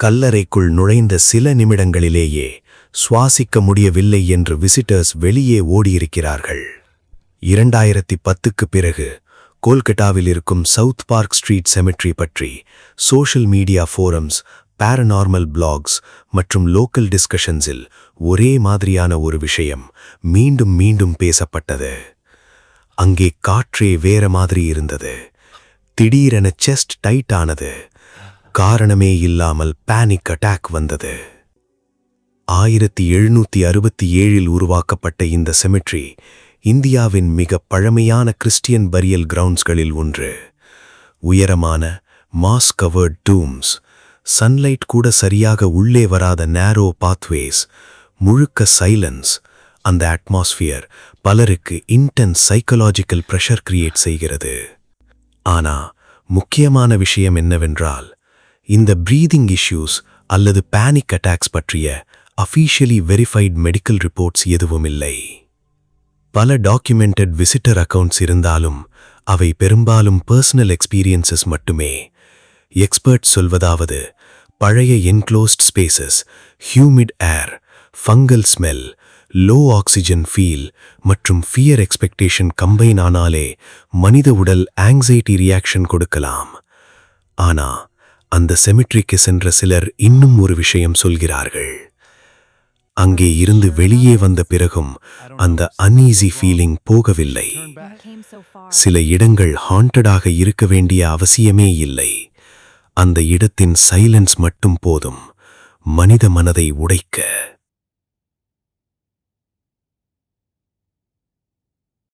கல்லறைக்குள் நுழைந்த சில நிமிடங்களிலேயே சுவாசிக்க முடியவில்லை என்று விசிட்டர்ஸ் வெளியே ஓடியிருக்கிறார்கள். 2010க்கு பிறகு கோல்கட்டாவில் இருக்கும் சவுத் பார்க் ஸ்ட்ரீட் செமெட்ரி பற்றி சோஷியல் மீடியா ஃபோரம்ஸ், பாரநார்மல் பிளாக்ஸ் மற்றும் லோக்கல் டிஸ்கஷன்ஸில் ஒரே மாதிரியான ஒரு விஷயம் மீண்டும் மீண்டும் பேசப்பட்டது. அங்கே காற்றே வேற மாதிரி இருந்தது. திடீரென செஸ்ட் டைட் ஆனது. காரணமே இல்லாமல் பேனிக் அட்டாக் வந்தது. 1767 உருவாக்கப்பட்ட இந்த செமெட்ரி இந்தியாவின் மிக பழமையான கிறிஸ்டியன் பரியல் கிரவுண்ட்ஸ்களில் ஒன்று. உயரமான மாஸ் கவர்ட் டூம்ஸ், சன்லைட் கூட சரியாக உள்ளே வராத நேரோ பாத்வேஸ், முழுக்க சைலன்ஸ். அந்த அட்மாஸ்பியர் பலருக்கு இன்டென்ஸ் சைக்கலாஜிக்கல் பிரஷர் கிரியேட் செய்கிறது. ஆனா முக்கியமான விஷயம் என்னவென்றால், இந்த பிரீதிங் இஷ்யூஸ் அல்லது பேனிக் அட்டாக்ஸ் பற்றிய அஃபீஷியலி வெரிஃபைட் மெடிக்கல் ரிப்போர்ட்ஸ் எதுவும் இல்லை. பல டாக்குமெண்டட் விசிட்டர் அக்கவுண்ட்ஸ் இருந்தாலும் அவை பெரும்பாலும் பர்சனல் எக்ஸ்பீரியன்சஸ் மட்டுமே. எக்ஸ்பர்ட்ஸ் சொல்வதாவது, பழைய enclosed spaces, humid air, fungal smell, low oxygen feel மற்றும் ஃபியர் எக்ஸ்பெக்டேஷன் கம்பைன் ஆனாலே மனித உடல் ஆங்ஸைட்டி ரியாக்ஷன் கொடுக்கலாம். ஆனா அந்த செமிட்ரிக்கு சென்ற சிலர் இன்னும் ஒரு விஷயம் சொல்கிறார்கள். அங்கே இருந்து வெளியே வந்த பிறகும் அந்த அன்ஈஸி ஃபீலிங் போகவில்லை. சில இடங்கள் ஹாண்டடாக இருக்க வேண்டிய அவசியமே இல்லை. அந்த இடத்தின் சைலன்ஸ் மட்டும் போதும் மனித மனதை உடைக்க.